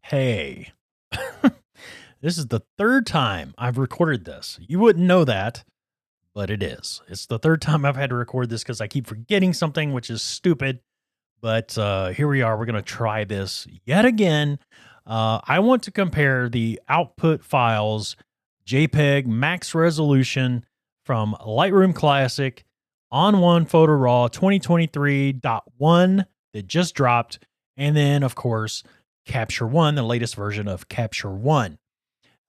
Hey, this is the third time I've recorded this. You wouldn't know that, but it is. It's the third time I've had to record this because I keep forgetting something, which is stupid. But here we are. We're going to try this yet again. I want to compare the output files, JPEG max resolution from Lightroom Classic on one Photo Raw 2023.1 that just dropped. And then, of course, Capture One, the latest version of Capture One.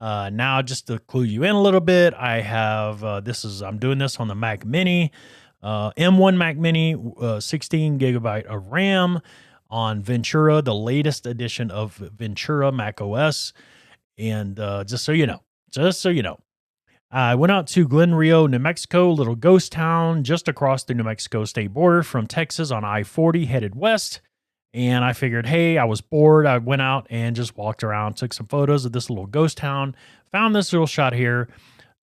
Now, just to clue you in a little bit, I have I'm doing this on the Mac Mini, M1 Mac Mini, 16 gigabyte of RAM on Ventura, the latest edition of Ventura Mac OS. And just so you know, I went out to Glen Rio, New Mexico, little ghost town just across the New Mexico state border from Texas on I-40 headed west. And I figured, hey, I was bored. I went out and just walked around, took some photos of this little ghost town, found this little shot here,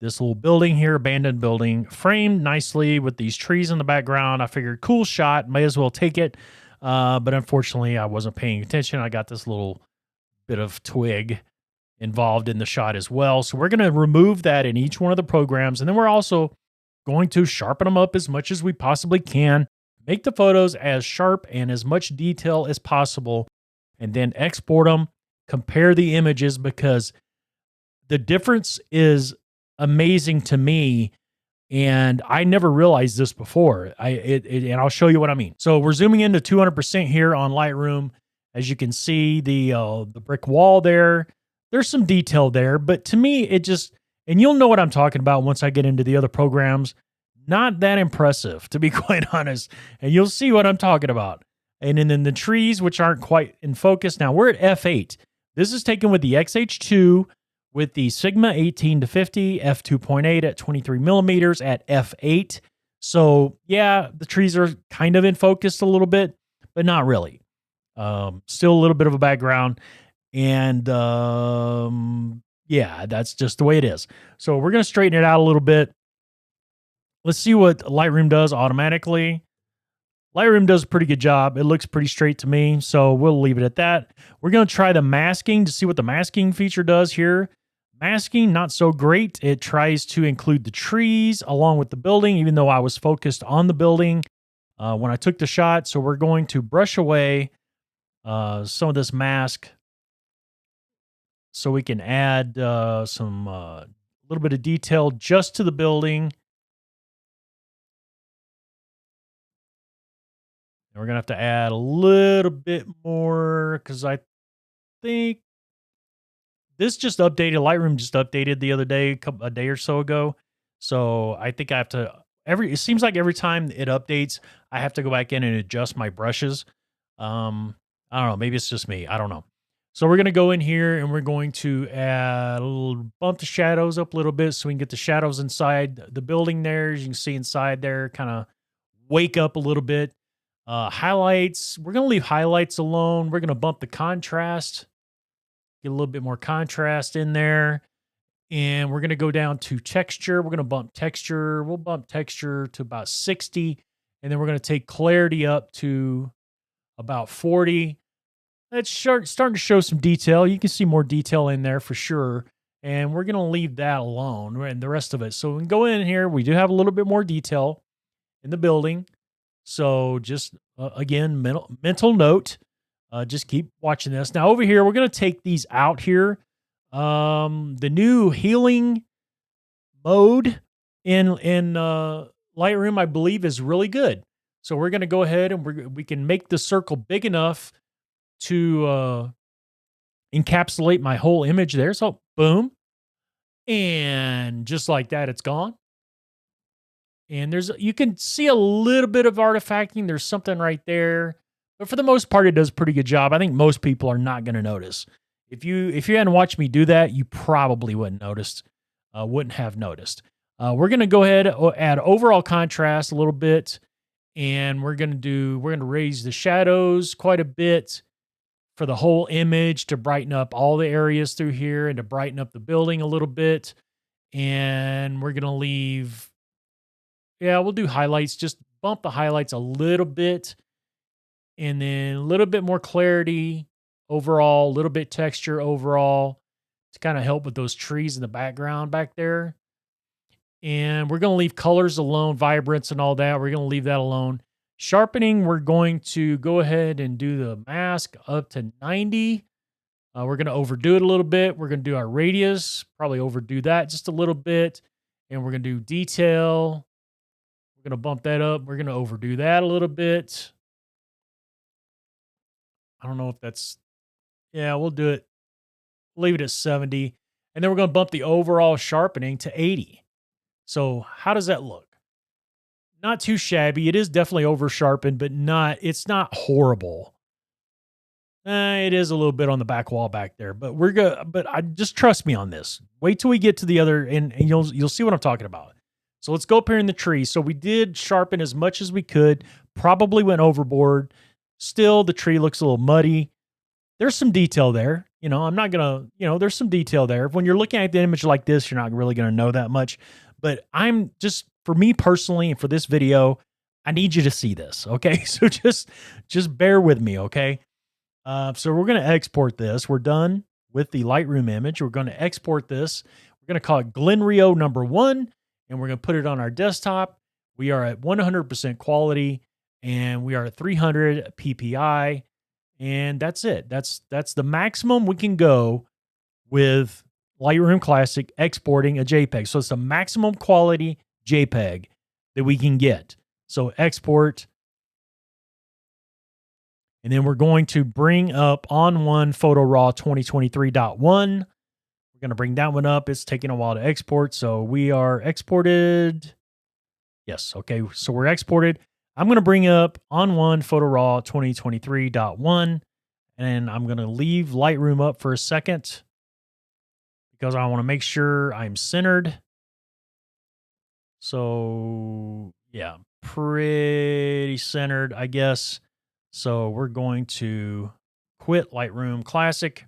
this little building here, abandoned building, framed nicely with these trees in the background. I figured, cool shot, may as well take it. But unfortunately, I wasn't paying attention. I got this little bit of twig involved in the shot as well. So we're going to remove that in each one of the programs. And then we're also going to sharpen them up as much as we possibly can. Make the photos as sharp and as much detail as possible, and then export them, compare the images, because the difference is amazing to me. And I never realized this before. And I'll show you what I mean. So we're zooming into 200% here on Lightroom. As you can see, the brick wall there, there's some detail there, but to me, it just, and you'll know what I'm talking about once I get into the other programs. Not that impressive, to be quite honest. And you'll see what I'm talking about. And then the trees, which aren't quite in focus. Now, we're at f8. This is taken with the XH2 with the Sigma 18 to 50, f2.8 at 23 millimeters at f8. So, yeah, the trees are kind of in focus a little bit, but not really. Still a little bit of a background. And, yeah, that's just the way it is. So we're going to straighten it out a little bit. Let's see what Lightroom does automatically. Lightroom does a pretty good job. It looks pretty straight to me, so we'll leave it at that. We're going to try the masking to see what the masking feature does here. Masking, not so great. It tries to include the trees along with the building, even though I was focused on the building when I took the shot. So we're going to brush away some of this mask so we can add some little bit of detail just to the building. We're going to have to add a little bit more because I think this just updated. Lightroom just updated the other day, a day or so ago. So I think I have to, it seems like every time it updates, I have to go back in and adjust my brushes. I don't know. Maybe it's just me. I don't know. So we're going to go in here and we're going to add bump the shadows up a little bit so we can get the shadows inside the building there. As you can see inside there, kind of wake up a little bit. Highlights, we're going to leave highlights alone. We're going to bump the contrast, get a little bit more contrast in there. And we're going to go down to texture. We're going to bump texture. We'll bump texture to about 60. And then we're going to take clarity up to about 40. That's starting to show some detail. You can see more detail in there for sure. And we're going to leave that alone and the rest of it. So we can go in here. We do have a little bit more detail in the building. So just, again, mental note, just keep watching this. Now over here, we're going to take these out here. The new healing mode in Lightroom, I believe, is really good. So we're going to go ahead and we can make the circle big enough to encapsulate my whole image there. So boom. And just like that, it's gone. And you can see a little bit of artifacting. There's something right there. But for the most part, it does a pretty good job. I think most people are not going to notice. If you hadn't watched me do that, you probably wouldn't have noticed. We're going to go ahead and add overall contrast a little bit. And we're going to raise the shadows quite a bit for the whole image to brighten up all the areas through here and to brighten up the building a little bit. And we're going to leave... Yeah, we'll do highlights. Just bump the highlights a little bit. And then a little bit more clarity overall, a little bit texture overall to kind of help with those trees in the background back there. And we're going to leave colors alone, vibrance and all that. We're going to leave that alone. Sharpening, we're going to go ahead and do the mask up to 90. We're going to overdo it a little bit. We're going to do our radius, probably overdo that just a little bit. And we're going to do detail. We're going to bump that up. We're going to overdo that a little bit. I don't know if that's, yeah, we'll do it. Leave it at 70. And then we're going to bump the overall sharpening to 80. So how does that look? Not too shabby. It is definitely over sharpened, but it's not horrible. It is a little bit on the back wall back there, but we're good. But I just trust me on this. Wait till we get to the other, and you'll see what I'm talking about. So let's go up here in the tree. So we did sharpen as much as we could. Probably went overboard. Still, the tree looks a little muddy. There's some detail there. I'm not gonna. There's some detail there. When you're looking at the image like this, you're not really gonna know that much. But I'm just, for me personally, and for this video, I need you to see this. Okay, so just bear with me. Okay. So we're going to export this. We're done with the Lightroom image. We're going to export this. We're going to call it Glen Rio #1, and we're going to put it on our desktop. We are at 100% quality, and we are at 300 PPI, and that's it. That's the maximum we can go with Lightroom Classic exporting a JPEG. So it's the maximum quality JPEG that we can get. So export. And then we're going to bring up On1 Photo Raw 2023.1. We're going to bring that one up. It's taking a while to export. So we are exported. Yes. Okay. So we're exported. I'm going to bring up On1 Photo Raw 2023.1. And I'm going to leave Lightroom up for a second because I want to make sure I'm centered. So yeah, pretty centered, I guess. So we're going to quit Lightroom Classic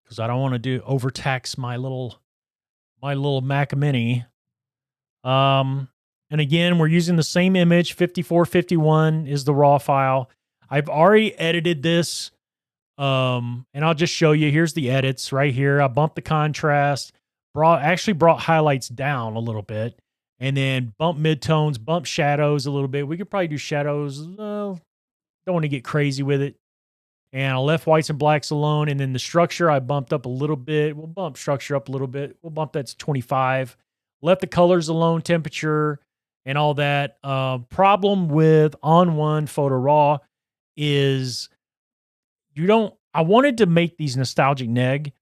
because I don't want to overtax my little Mac Mini. And again, we're using the same image. 5451 is the raw file. I've already edited this. And I'll just show you. Here's the edits right here. I bumped the contrast, brought highlights down a little bit. And then bump midtones, bump shadows a little bit. We could probably do shadows. Don't want to get crazy with it. And I left whites and blacks alone. And then the structure, I bumped up a little bit. We'll bump structure up a little bit. We'll bump that to 25. Left the colors alone, temperature, and all that. Problem with On1 Photo Raw is I wanted to make these nostalgic neg,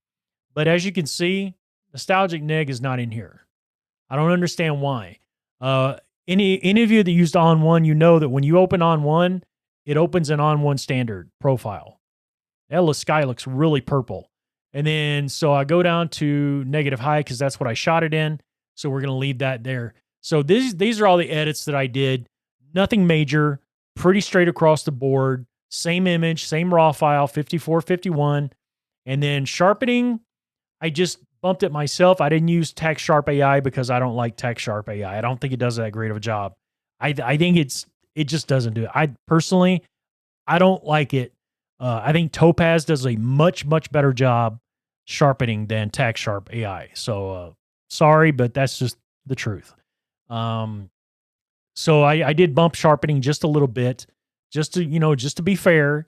but as you can see, nostalgic neg is not in here. I don't understand why. Any of you that used On1, you know that when you open On1, it opens an On1 standard profile. That sky looks really purple. And then, so I go down to negative high because that's what I shot it in. So we're going to leave that there. So these are all the edits that I did. Nothing major, pretty straight across the board. Same image, same raw file, 5451. And then sharpening, I just bumped it myself. I didn't use Tax Sharp AI because I don't like Tax Sharp AI. I don't think it does that great of a job. I think it just doesn't do it. I personally don't like it. I think Topaz does a much better job sharpening than Tax Sharp AI. So sorry, but that's just the truth. So I did bump sharpening just a little bit, just to be fair.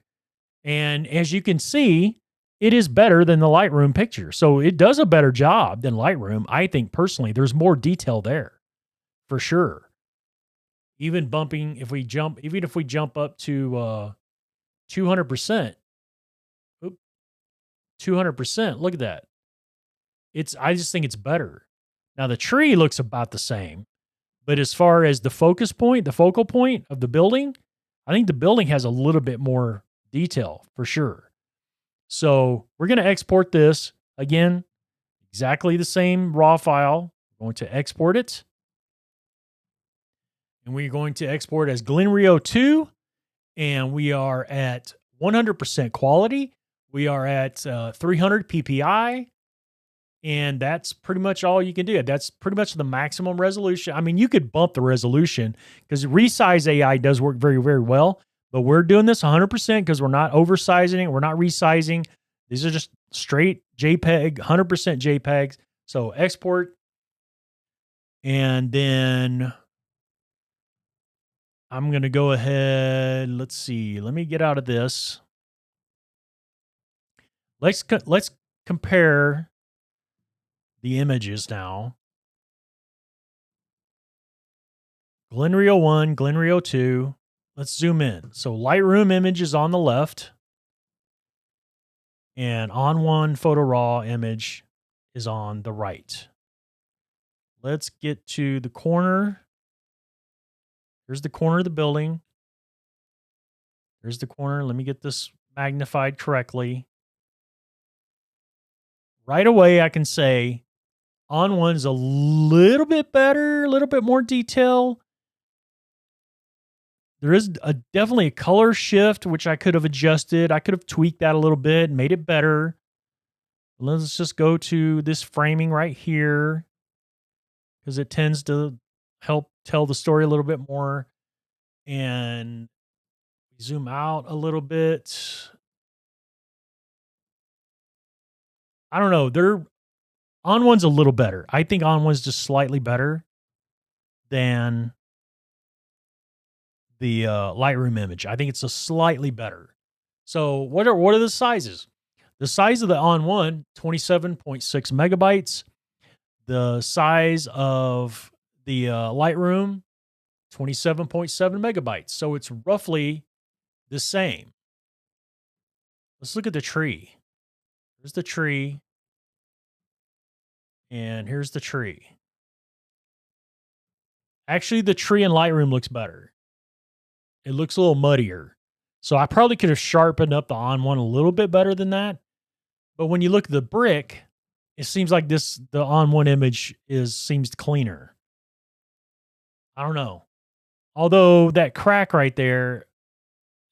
And as you can see, it is better than the Lightroom picture. So it does a better job than Lightroom. I think personally, there's more detail there for sure. Even if we jump up to 200%, 200%, look at that. I just think it's better. Now the tree looks about the same, but as far as the focal point of the building, I think the building has a little bit more detail for sure. So we're going to export this again, exactly the same raw file. We're going to export it. And we're going to export as Glen Rio 2. And we are at 100% quality. We are at 300 PPI. And that's pretty much all you can do. That's pretty much the maximum resolution. I mean, you could bump the resolution because Resize AI does work very, very well. but we're doing this 100% because we're not oversizing it. We're not resizing. These are just straight JPEG, 100% JPEGs. So export. And then I'm going to go ahead. Let's see. Let me get out of this. Let's compare the images now. Glenrio 1, Glenrio 2. Let's zoom in. So Lightroom image is on the left, and On1 Photo Raw image is on the right. Let's get to the corner. Here's the corner of the building. Here's the corner. Let me get this magnified correctly. Right away, I can say On1's a little bit better, a little bit more detail. There is definitely a color shift, which I could have adjusted. I could have tweaked that a little bit and made it better. Let's just go to this framing right here because it tends to help tell the story a little bit more. And zoom out a little bit. I don't know. On1's a little better. I think On1's just slightly better than the Lightroom image. I think it's a slightly better. So what are the sizes? The size of the On1, 27.6 megabytes. The size of the Lightroom, 27.7 megabytes. So it's roughly the same. Let's look at the tree. Here's the tree. And here's the tree. Actually, the tree in Lightroom looks better. It looks a little muddier. So I probably could have sharpened up the On1 a little bit better than that. But when you look at the brick, it seems like the On1 image seems cleaner. I don't know. Although that crack right there,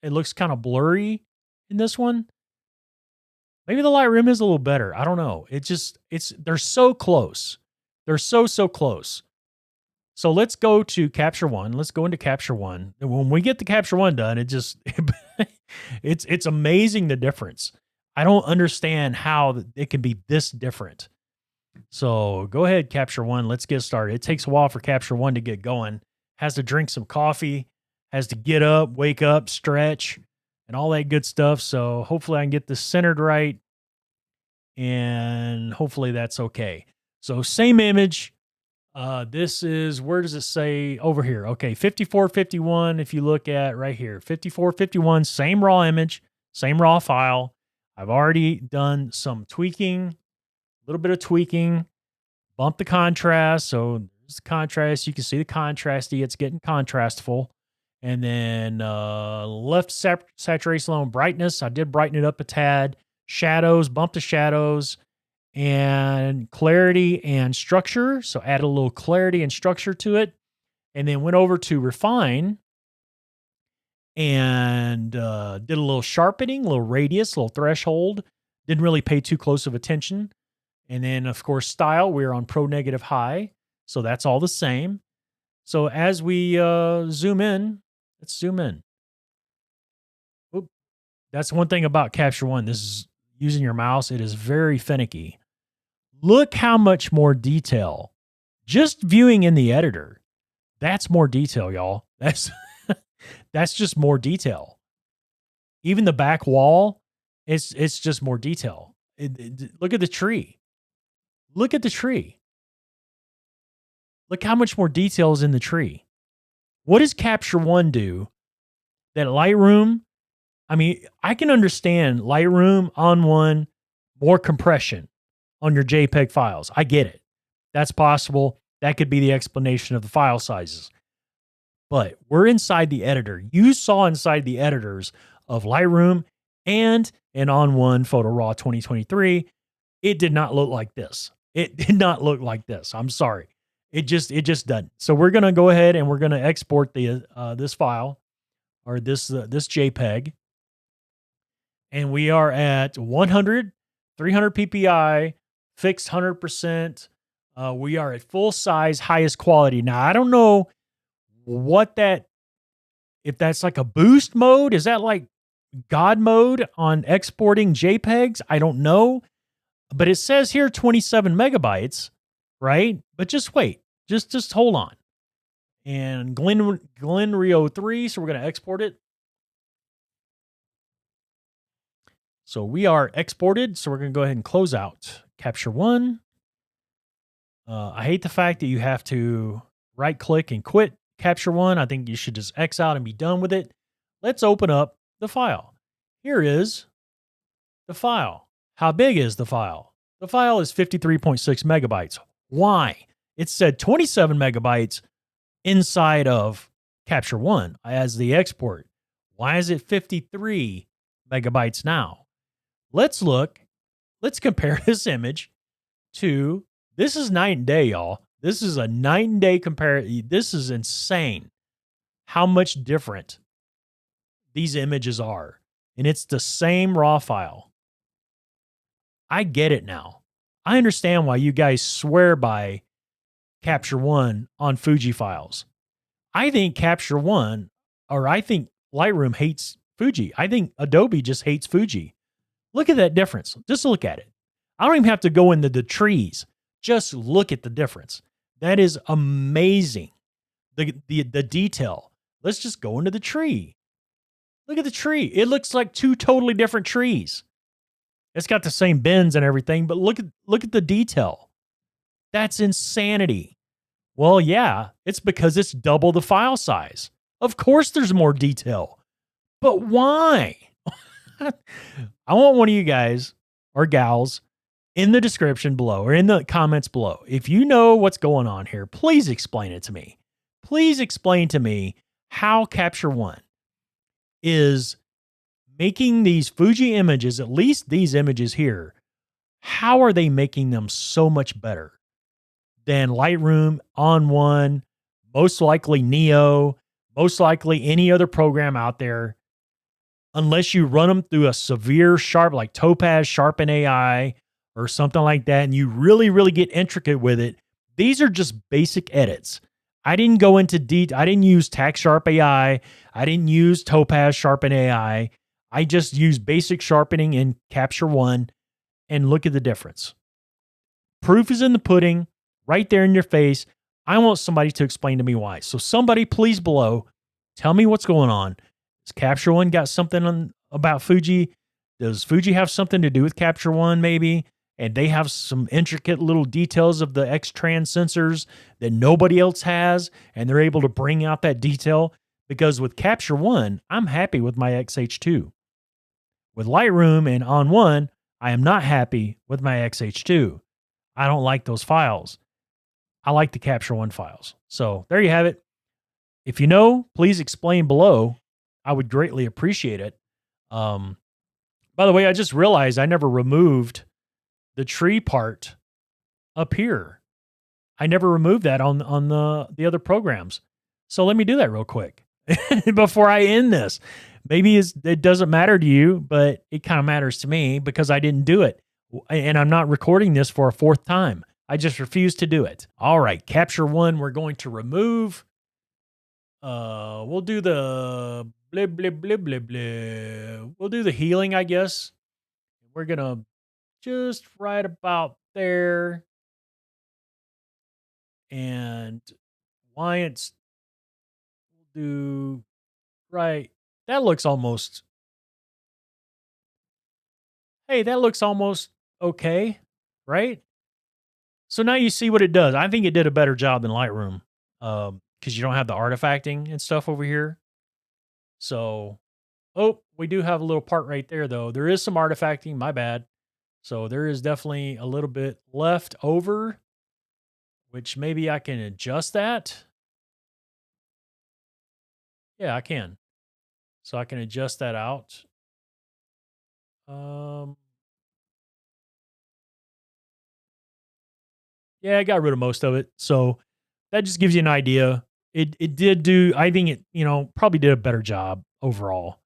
it looks kind of blurry in this one. Maybe the Lightroom is a little better. I don't know. They're so close. They're so close. So let's go to Capture One. Let's go into Capture One. And when we get the Capture One done, it's amazing the difference. I don't understand how it can be this different. So go ahead, Capture One. Let's get started. It takes a while for Capture One to get going. Has to drink some coffee, has to get up, wake up, stretch, and all that good stuff. So hopefully I can get this centered right. And hopefully that's okay. So same image. This is, where does it say over here? Okay, 5451. If you look at right here, 5451, same raw image, same raw file. I've already done some tweaking, a little bit of tweaking, bump the contrast. So there's the contrast. You can see the contrasty. It's getting contrastful. And then left saturation level brightness. I did brighten it up a tad. Shadows, bump the shadows. And clarity and structure. So add a little clarity and structure to it. And then went over to refine and did a little sharpening, a little radius, a little threshold. Didn't really pay too close of attention. And then, of course, style, we're on pro negative high. So that's all the same. So as we zoom in, let's zoom in. Oop. That's one thing about Capture One. This is using your mouse. It is very finicky. Look how much more detail. Just viewing in the editor. That's more detail, y'all. That's just more detail. Even the back wall, it's just more detail. Look at the tree. Look at the tree. Look how much more detail is in the tree. What does Capture One do that Lightroom? I mean, I can understand Lightroom On1, more compression on your JPEG files. I get it. That's possible. That could be the explanation of the file sizes. But we're inside the editor. You saw inside the editors of Lightroom and an On1 Photo Raw 2023. It did not look like this. It did not look like this. I'm sorry. It just doesn't. So we're going to go ahead and we're going to export the this file or this JPEG. And we are at 100, 300 PPI, fixed 100%. We are at full size, highest quality. Now, I don't know what that if that's like a boost mode. Is that like God mode on exporting JPEGs? I don't know. But it says here 27 megabytes, right? But just wait. Just hold on. And Glen Rio 3, so we're going to export it. So we are exported, so we're going to go ahead and close out Capture One. I hate the fact that you have to right click and quit Capture One. I think you should just X out and be done with it. Let's open up the file. Here is the file. How big is the file? The file is 53.6 megabytes. Why? It said 27 megabytes inside of Capture One as the export. Why is it 53 megabytes now? Let's compare this image to, this is night and day, y'all. This is a night and day comparison. This is insane how much different these images are. And it's the same raw file. I get it now. I understand why you guys swear by Capture One on Fuji files. I think Capture One, or I think Lightroom hates Fuji. I think Adobe just hates Fuji. Look at that difference. Just look at it. I don't even have to go into the trees. Just look at the difference. That is amazing. The detail. Let's just go into the tree. Look at the tree. It looks like two totally different trees. It's got the same bends and everything, but look at the detail. That's insanity. Well, yeah, it's because it's double the file size. Of course there's more detail. But why? I want one of you guys or gals in the description below or in the comments below. If you know what's going on here, please explain it to me. Please explain to me how Capture One is making these Fuji images, at least these images here, how are they making them so much better than Lightroom, On One, most likely Neo, most likely any other program out there, unless you run them through a severe sharp, like Topaz Sharpen AI or something like that, and you really, really get intricate with it. These are just basic edits. I didn't go into I didn't use Tax Sharp AI. I didn't use Topaz Sharpen AI. I just used basic sharpening in Capture One, and look at the difference. Proof is in the pudding, right there in your face. I want somebody to explain to me why. So somebody please below, tell me what's going on. Has Capture One got something about Fuji? Does Fuji have something to do with Capture One maybe? And they have some intricate little details of the X-Trans sensors that nobody else has, and they're able to bring out that detail? Because with Capture One, I'm happy with my XH2. With Lightroom and On One, I am not happy with my XH2. I don't like those files. I like the Capture One files. So there you have it. If you know, please explain below. I would greatly appreciate it. By the way, I just realized I never removed the tree part up here. I never removed that on the other programs. So let me do that real quick before I end this. Maybe it doesn't matter to you, but it kind of matters to me because I didn't do it. And I'm not recording this for a fourth time. I just refuse to do it. All right, Capture One, we're going to remove. We'll do the blah, blah, blah, blah, blah. We'll do the healing, I guess. We're going to just right about there. And Wyant's, we'll do right. That looks almost, hey, that looks almost okay, right? So now you see what it does. I think it did a better job than Lightroom because you don't have the artifacting and stuff over here. So, oh, we do have a little part right there, though. There is some artifacting, my bad. So there is definitely a little bit left over, which maybe I can adjust that. Yeah, I can. So I can adjust that out. Yeah, I got rid of most of it. So that just gives you an idea. It did do, I think it, probably did a better job overall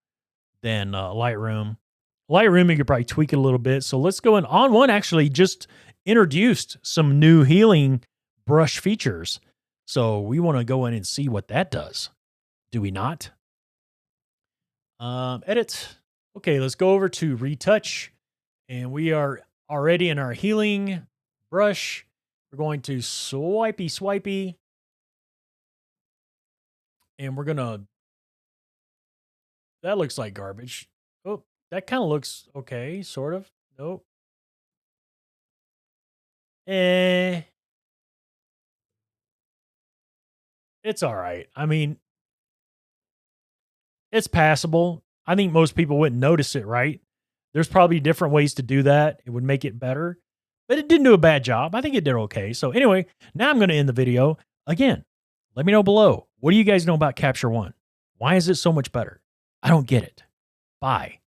than Lightroom. Lightroom, you could probably tweak it a little bit. So let's go in. On One actually just introduced some new healing brush features. So we want to go in and see what that does. Do we not? Edit. Okay, let's go over to retouch. And we are already in our healing brush. We're going to swipey. And we're going to, that looks like garbage. Oh, that kind of looks okay, sort of. Nope. Eh, it's all right. I mean, it's passable. I think most people wouldn't notice it, right? There's probably different ways to do that. It would make it better, but it didn't do a bad job. I think it did okay. So anyway, now I'm going to end the video. Again, let me know below. What do you guys know about Capture One? Why is it so much better? I don't get it. Bye.